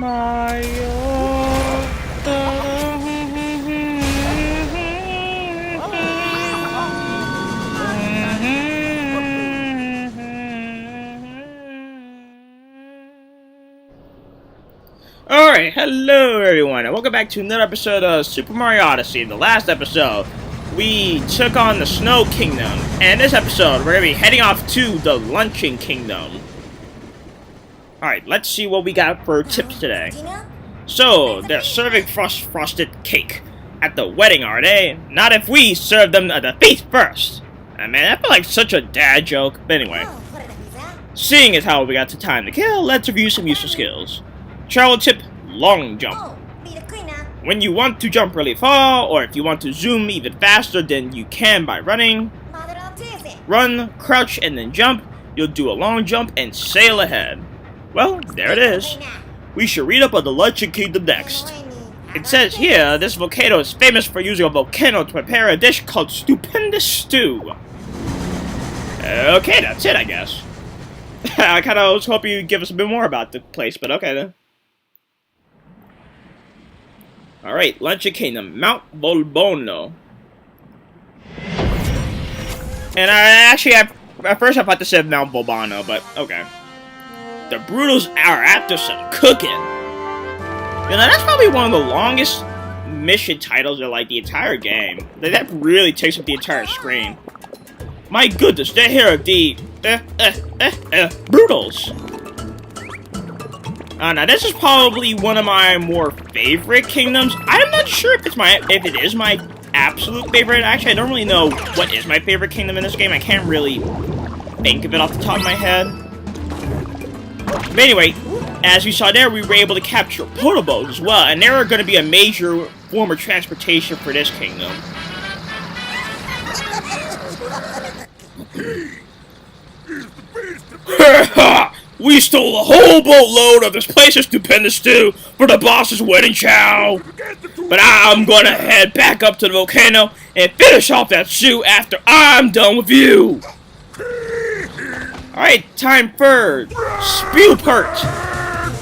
Alright, hello everyone, and welcome back to another episode of Super Mario Odyssey. In the last episode, we took on the Snow Kingdom, and in this episode, we're going to be heading off to the Luncheon Kingdom. Alright, let's see what we got for tips today. So, they're serving frosted cake at the wedding, are they? Not if we serve them at the feast first. Man, I feel like such a dad joke, but anyway. Seeing as how we got some time to kill, let's review some useful skills. Travel tip, long jump. When you want to jump really far, or if you want to zoom even faster than you can by running, run, crouch, and then jump. You'll do a long jump and sail ahead. Well, there it is. We should read up on the Luncheon Kingdom next. It says here, this volcano is famous for using a volcano to prepare a dish called stupendous stew. Okay, that's it, I guess. I kind of was hoping you'd give us a bit more about the place, but okay then. Alright, Luncheon Kingdom, Mount Bolbono. And at first I thought this said Mount Bolbono, but okay. The Brutals are after some cooking. You know, that's probably one of the longest mission titles of like the entire game. That really takes up the entire screen. My goodness, they're here of the Brutals. Now this is probably one of my more favorite kingdoms. I'm not sure if it is my absolute favorite. Actually, I don't really know what is my favorite kingdom in this game. I can't really think of it off the top of my head. But anyway, as we saw there, we were able to capture potobos as well, and they are going to be a major form of transportation for this kingdom. We stole a whole boatload of this place's stupendous stew for the boss's wedding chow. But I'm gonna head back up to the volcano and finish off that stew after I'm done with you. Alright, time for Spewpert,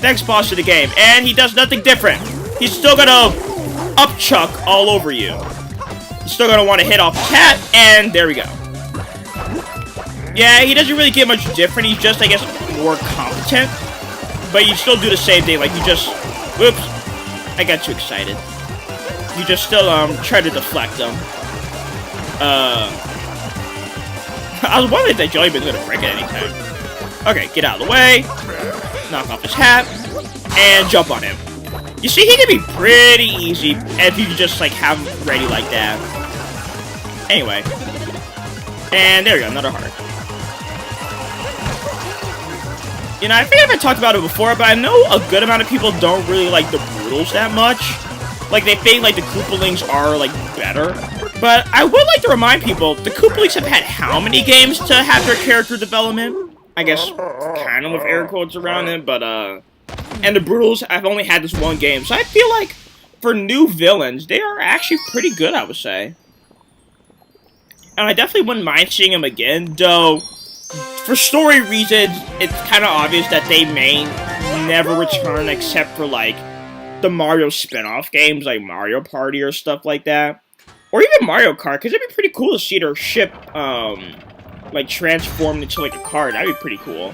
next boss of the game. And he does nothing different. He's still gonna upchuck all over you. He's still gonna want to hit off his hat, and there we go. Yeah, he doesn't really get much different. He's just, I guess, more competent. But you still do the same thing. Like, you just... Whoops. I got too excited. You just still, try to deflect them. I was wondering if that jelly bean's gonna break at any time. Okay, get out of the way. Knock off his hat. And jump on him. You see, he can be pretty easy if you just, like, have him ready like that. Anyway. And there we go, another heart. You know, I think I've talked about it before, but I know a good amount of people don't really like the Brutals that much. Like, they think, like, the Koopalings are, like, better. But I would like to remind people, the Koopalings have had how many games to have their character development? I guess, kind of with air quotes around it, but, and the Brutals have only had this one game. So I feel like, for new villains, they are actually pretty good, I would say. And I definitely wouldn't mind seeing them again, though... For story reasons, it's kind of obvious that they may never return except for, like, the Mario spin-off games, like Mario Party or stuff like that. Or even Mario Kart, because it'd be pretty cool to see their ship, like, transformed into, like, a car. That'd be pretty cool.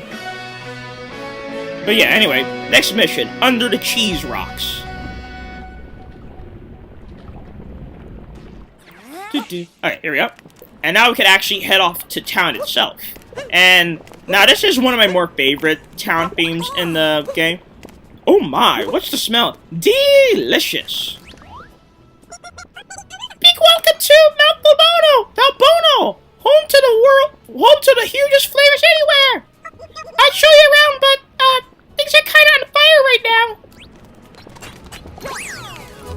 But yeah, anyway, next mission, Under the Cheese Rocks. Alright, here we go. And now we can actually head off to town itself. And now this is one of my more favorite town themes in the game. Oh my, what's the smell? Delicious. Big welcome to Mount Bolbono, home to the world, home to the hugest flavors anywhere. I'll show you around, but things are kind of on fire right now.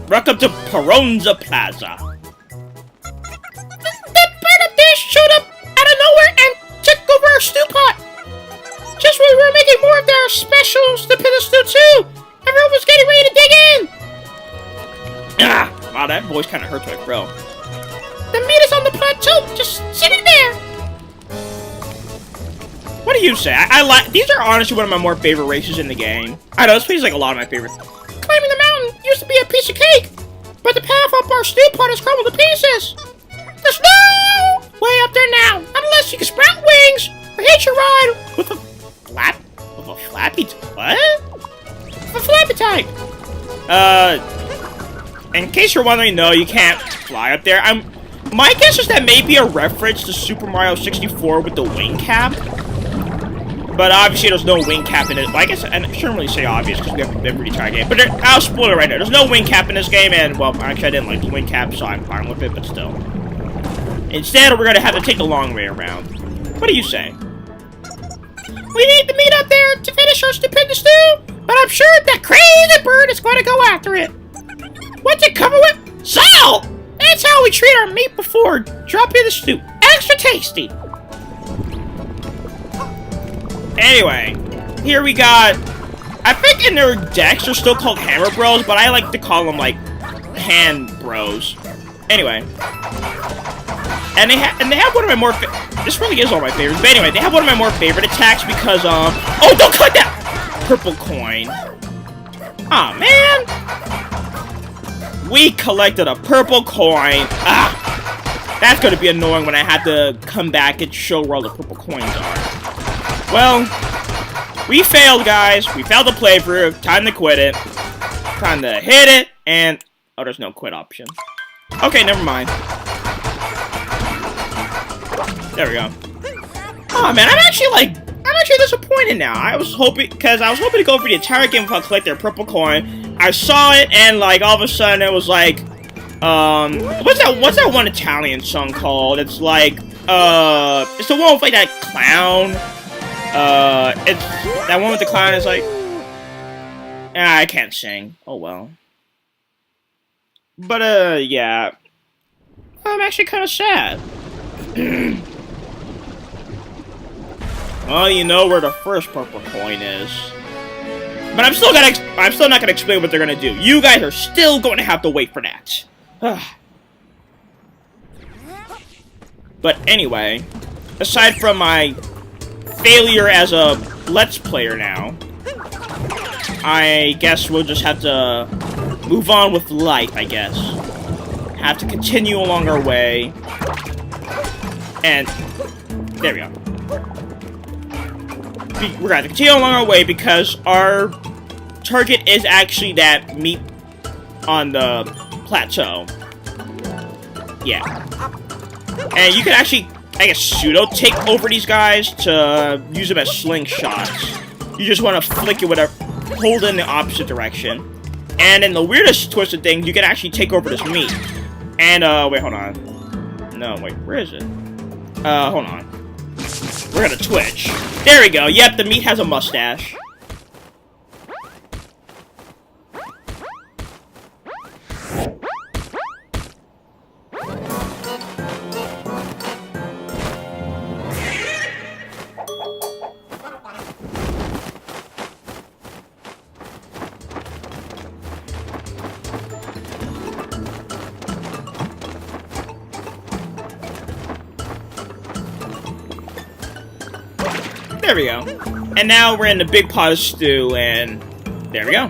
Welcome to Peronza Plaza. That bird up there showed up out of nowhere and took over our stew pot. Just when we were making more of their special stupendous stew too, everyone was getting ready to dig in. Ah, wow, that voice kind of hurts my throat. The meat is on the plateau, just sitting there. What do you say? I like these are honestly one of my more favorite races in the game. I know this place is like a lot of my favorites. Climbing the mountain used to be a piece of cake, but the path up our steep part has crumbled to pieces. The snow way up there now. Unless you can sprout wings or hitch a ride with a flappy what? A flappy type. In case you're wondering, no, you can't fly up there. My guess is that may be a reference to Super Mario 64 with the wing cap. But obviously there's no wing cap in it. Well, I guess I shouldn't really say obvious because we haven't been really trying game. But I'll spoil it right now. There's no wing cap in this game, and well, actually I didn't like the wing cap, so I'm fine with it, but still. Instead, we're gonna have to take the long way around. What do you say? We need to meet up there to finish our stupendous stew, but I'm sure that crazy bird is going to go after it. What's it covered with? Salt! That's how we treat our meat before dropping the stew. Extra tasty. Anyway, here we got, I think in their decks they're still called Hammer Bros, but I like to call them like Hand Bros. Anyway, and they have one of my more this really is all my favorites. But anyway, they have one of my more favorite attacks because oh, don't click that purple coin. Aw, man. We collected a purple coin. Ah, that's gonna be annoying when I have to come back and show where all the purple coins are. Well, we failed, guys. We failed the playthrough. Time to quit it. Time to hit it, and oh, there's no quit option. Okay, never mind. There we go. Oh man, I'm actually disappointed now. I was hoping to go for the entire game without collecting a purple coin. I saw it, and like all of a sudden it was like, what's that one Italian song called? It's like, it's the one with like that clown. It's that one with the clown is like, I can't sing. Oh well. But yeah, I'm actually kind of sad. Well, you know where the first purple coin is. But I'm still not gonna explain what they're gonna do. You guys are still going to have to wait for that. But anyway, aside from my failure as a Let's Player now, I guess we'll just have to move on with life, I guess. Have to continue along our way. And there we go. We're going to continue along our way because our target is actually that meat on the plateau. Yeah. And you can actually, I guess, pseudo take over these guys to use them as slingshots. You just want to flick it with a hold in the opposite direction. And in the weirdest twisted thing, you can actually take over this meat. And, wait, hold on. No, wait, where is it? Hold on. We're gonna twitch. There we go. Yep, the meat has a mustache. There we go. And now we're in the big pot of stew, and there we go.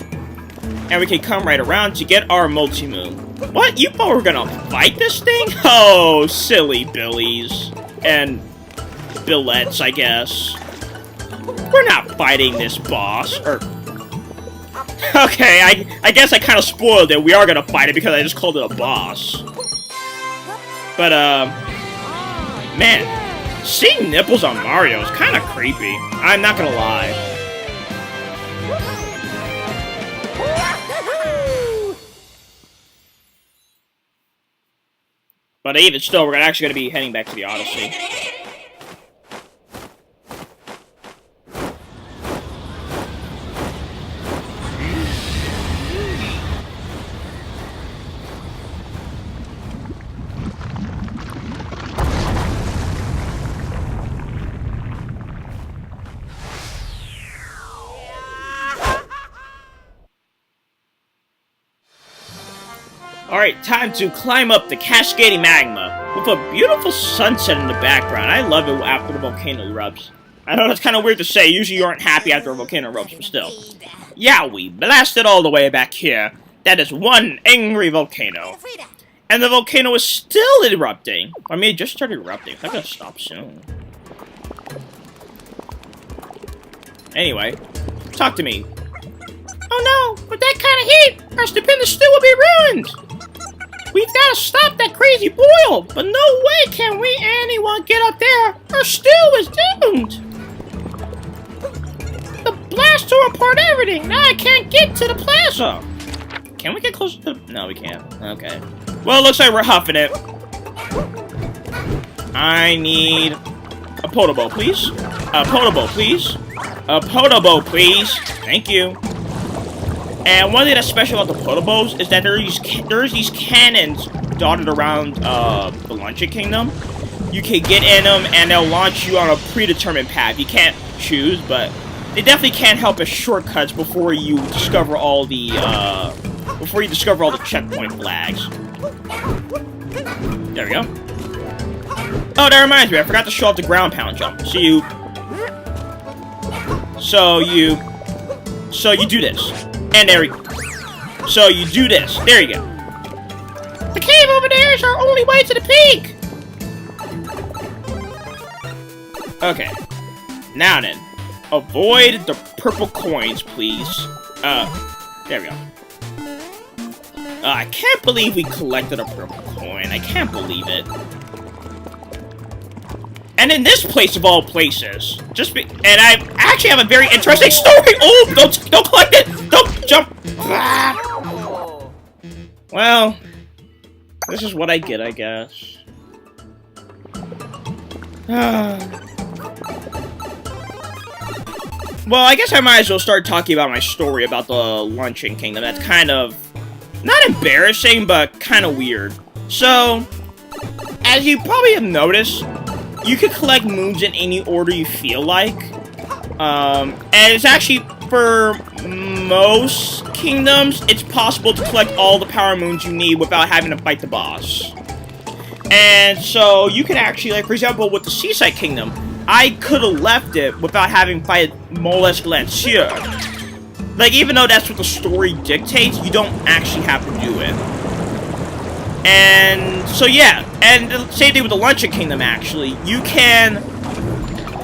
And we can come right around to get our multi-move. What? You thought we were gonna fight this thing? Oh, silly billies. And billettes, I guess. We're not fighting this boss, or... Okay, I guess I kind of spoiled it. We are gonna fight it because I just called it a boss. But, man. Seeing nipples on Mario is kind of creepy. I'm not gonna lie. But even still, we're actually gonna be heading back to the Odyssey. Alright, time to climb up the cascading magma with a beautiful sunset in the background. I love it after the volcano erupts. I know that's kind of weird to say. Usually you aren't happy after a volcano erupts, but still. Yeah, we blasted all the way back here. That is one angry volcano. And the volcano is still erupting. I mean, it just started erupting. It's not gonna stop soon. Anyway, talk to me. Oh no, with that kind of heat, our stupendous stew will be ruined. We've got to stop that crazy boil, but no way can we anyone get up there. Our stew is doomed. The blast tore apart everything. Now I can't get to the plaza. Can we get closer to the... No, we can't. Okay. Well, it looks like we're huffing it. I need a potable, please. A potable, please. A potable, please. Thank you. And one thing that's special about the potables is that there's these cannons dotted around the Luncheon Kingdom. You can get in them, and they'll launch you on a predetermined path. You can't choose, but they definitely can help as shortcuts before you discover all the checkpoint flags. There we go. Oh, that reminds me, I forgot to show off the ground pound jump. So you do this. And there we go. So you do this. There you go. The cave over there is our only way to the peak! Okay. Now then. Avoid the purple coins, please. There we go. I can't believe we collected a purple coin. I can't believe it. And in this place of all places, and I actually have a very interesting story. Oh, don't collect it. Don't jump. Ah. Well, this is what I get, I guess. Well, I guess I might as well start talking about my story about the Luncheon Kingdom. That's kind of not embarrassing, but kind of weird. So, as you probably have noticed, you can collect moons in any order you feel like. And it's actually, for most kingdoms, it's possible to collect all the power moons you need without having to fight the boss. And so, you can actually, like, for example, with the Seaside Kingdom, I could have left it without having to fight Molest Glacier. Like, even though that's what the story dictates, you don't actually have to do it. And so yeah, and the same thing with the Luncheon Kingdom, actually. You can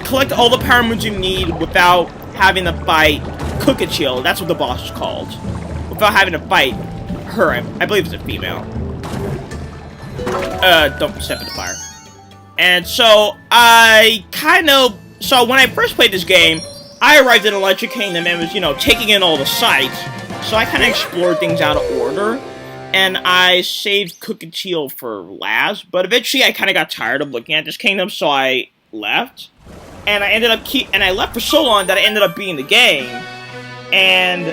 collect all the power moons you need without having to fight Cookachil. That's what the boss is called. Without having to fight her. I believe it's a female. Don't step in the fire. And so, so when I first played this game, I arrived in the Luncheon Kingdom and was, you know, taking in all the sights. So I kind of explored things out of order. And I saved Cookachil for last, but eventually I kind of got tired of looking at this kingdom, so I left. And I ended up I left for so long that I ended up beating the game. And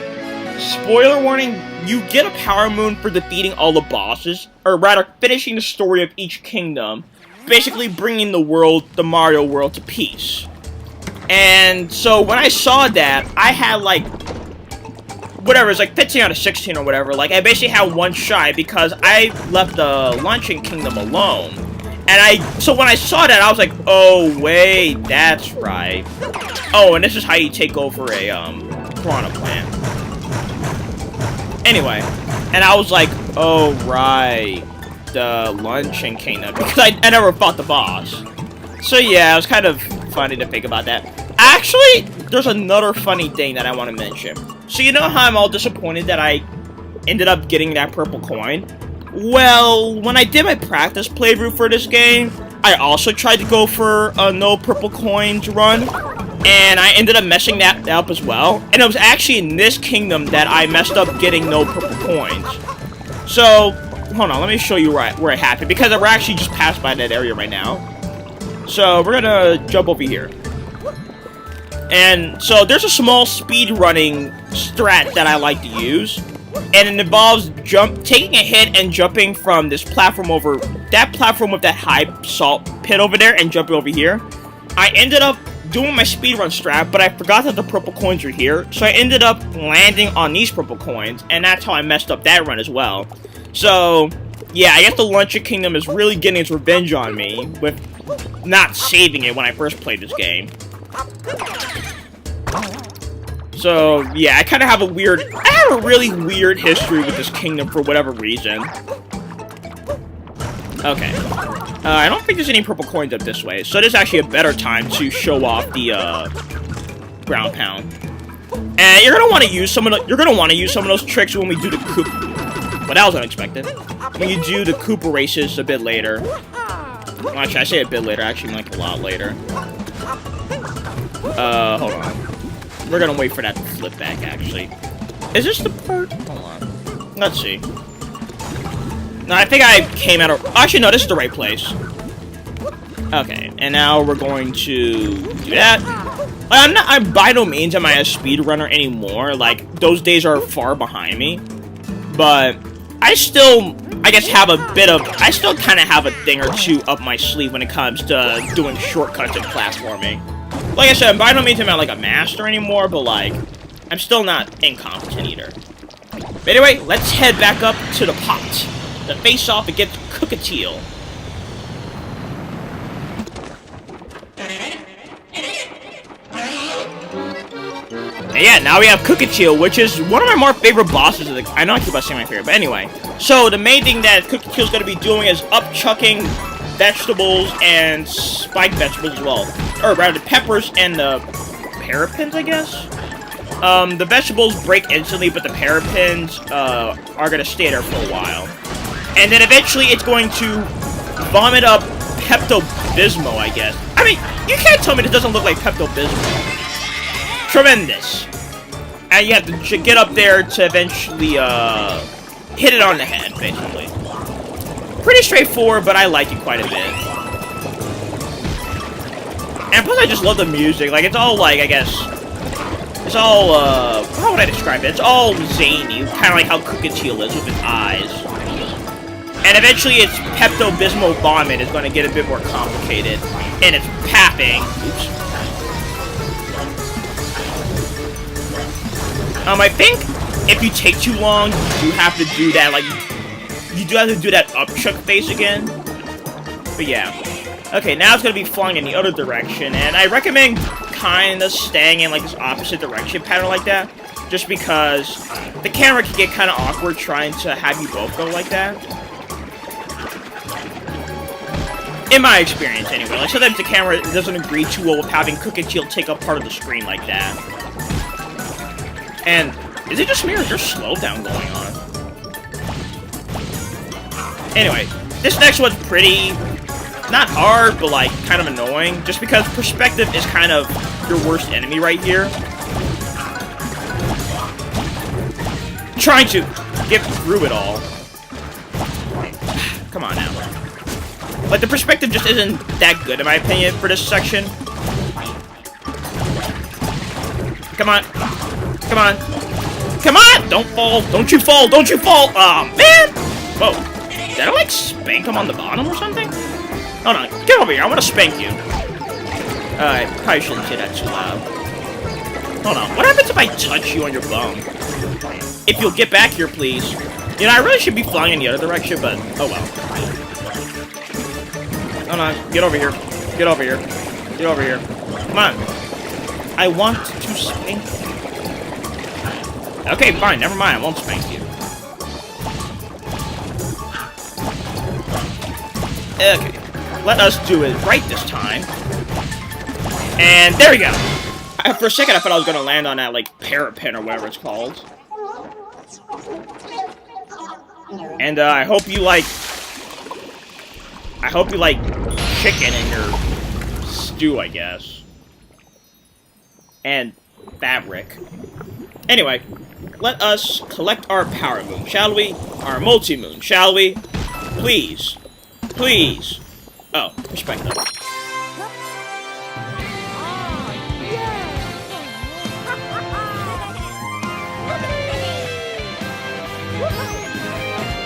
spoiler warning, you get a power moon for defeating all the bosses, or rather finishing the story of each kingdom, basically bringing the Mario world to peace. And so when I saw that, I had like whatever, it's like 15 out of 16 or whatever. Like, I basically had one shy because I left the Luncheon Kingdom alone. And so when I saw that, I was like, oh, wait, that's right. Oh, and this is how you take over a, piranha plant. Anyway, and I was like, oh, right, the Luncheon Kingdom, because I never fought the boss. So yeah, it was kind of funny to think about that. Actually, there's another funny thing that I want to mention. So you know how I'm all disappointed that I ended up getting that purple coin? Well, when I did my practice playthrough for this game, I also tried to go for a no purple coins run, and I ended up messing that up as well. And it was actually in this kingdom that I messed up getting no purple coins. So, hold on, let me show you where it happened, because we're actually just passed by that area right now. So, we're gonna jump over here. And so there's a small speed running strat that I like to use, and it involves taking a hit and jumping from this platform over that platform with that high salt pit over there and jumping over here. I ended up doing my speedrun strat, but I forgot that the purple coins are here, so I ended up landing on these purple coins, and that's how I messed up that run as well. So yeah, I guess the Luncheon Kingdom is really getting its revenge on me with not saving it when I first played this game. So, yeah, I kind of have a really weird history with this kingdom for whatever reason. Okay. I don't think there's any purple coins up this way, so this is actually a better time to show off the, ground pound. And you're gonna want to use some of those tricks when we do the coup. Well, that was unexpected. When you do the Koopa races a bit later. Well, actually, I say a bit later, actually like a lot later. Hold on. We're gonna wait for that to flip back, actually. Is this the part? Hold on. Let's see. No, I think I came out of... Actually, no, this is the right place. Okay, and now we're going to do that. I'm by no means am I a speedrunner anymore. Like, those days are far behind me. But I still, I guess, I still kind of have a thing or two up my sleeve when it comes to doing shortcuts and platforming. Like I said, by no means am I like a master anymore, but like, I'm still not incompetent either. But anyway, let's head back up to the pot to face off against Cookatiel. And yeah, now we have Cookatiel, which is one of my more favorite bosses. I know I keep on saying my favorite, but anyway. So the main thing that Cookatiel's going to be doing is upchucking vegetables and spiked vegetables as well. Or rather, the peppers and the parapins, I guess? The vegetables break instantly, but the parapins are going to stay there for a while. And then eventually it's going to vomit up Pepto-Bismol, I guess. I mean, you can't tell me this doesn't look like Pepto-Bismol. Tremendous. And you have to get up there to eventually hit it on the head, basically. Pretty straightforward, but I like it quite a bit. And plus I just love the music. Like, it's all like, I guess, it's all, how would I describe it? It's all zany, kind of like how Cookatiel is with its eyes. And eventually its Pepto-Bismol vomit is going to get a bit more complicated. And its pathing. Oops. I think if you take too long, you have to do that, like, you do have to do that upchuck face again. But yeah. Okay, now it's going to be flying in the other direction, and I recommend kind of staying in, like, this opposite direction pattern like that, just because the camera can get kind of awkward trying to have you both go like that. In my experience, anyway. Like, sometimes the camera doesn't agree too well with having Cookatiel take up part of the screen like that. And is it just me or is there slowdown going on? Anyway, this next one's pretty, not hard, but like kind of annoying. Just because perspective is kind of your worst enemy right here. Trying to get through it all. Come on now. Like, the perspective just isn't that good in my opinion for this section. Come on. Come on. Come on! Don't fall! Don't you fall! Don't you fall! Aw, man! Whoa. Did I, like, spank him on the bottom or something? Hold on. Get over here. I want to spank you. I probably shouldn't say that too loud. Hold on. What happens if I touch you on your bum? If you'll get back here, please. You know, I really should be flying in the other direction, but oh well. Hold on. Get over here. Get over here. Get over here. Come on. I want to spank you. Okay, fine, never mind, I won't spank you. Okay, let us do it right this time. And there we go. For a second, I thought I was gonna land on that, like, parapin or whatever it's called. And, I hope you like chicken in your stew, I guess. And fabric. Anyway, let us collect our power moon, shall we? Our multi-moon, shall we? Please. Please. Oh, perspective.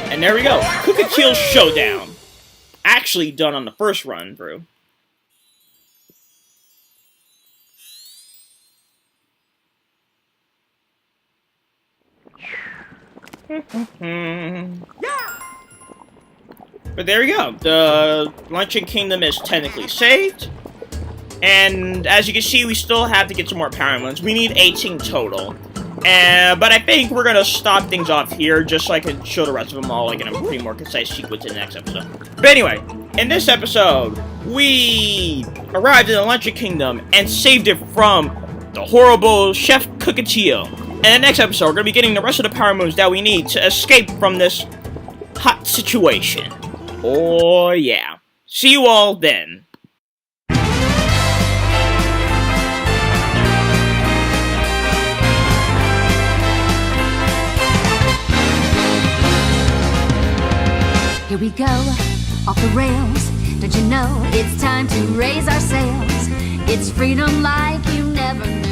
And there we go. Cookatiel Showdown. Actually done on the first run through. But there we go. The Luncheon Kingdom is technically saved. And as you can see, we still have to get some more power moons. We need 18 total. But I think we're going to stop things off here, just so I can show the rest of them all like in a pretty more concise sequence in the next episode. But anyway, in this episode, we arrived in the Luncheon Kingdom and saved it from the horrible Chef Cockatiel. And in the next episode, we're going to be getting the rest of the power moons that we need to escape from this hot situation. Oh yeah. See you all then. Here we go, off the rails. Don't you know it's time to raise our sails? It's freedom like you never knew.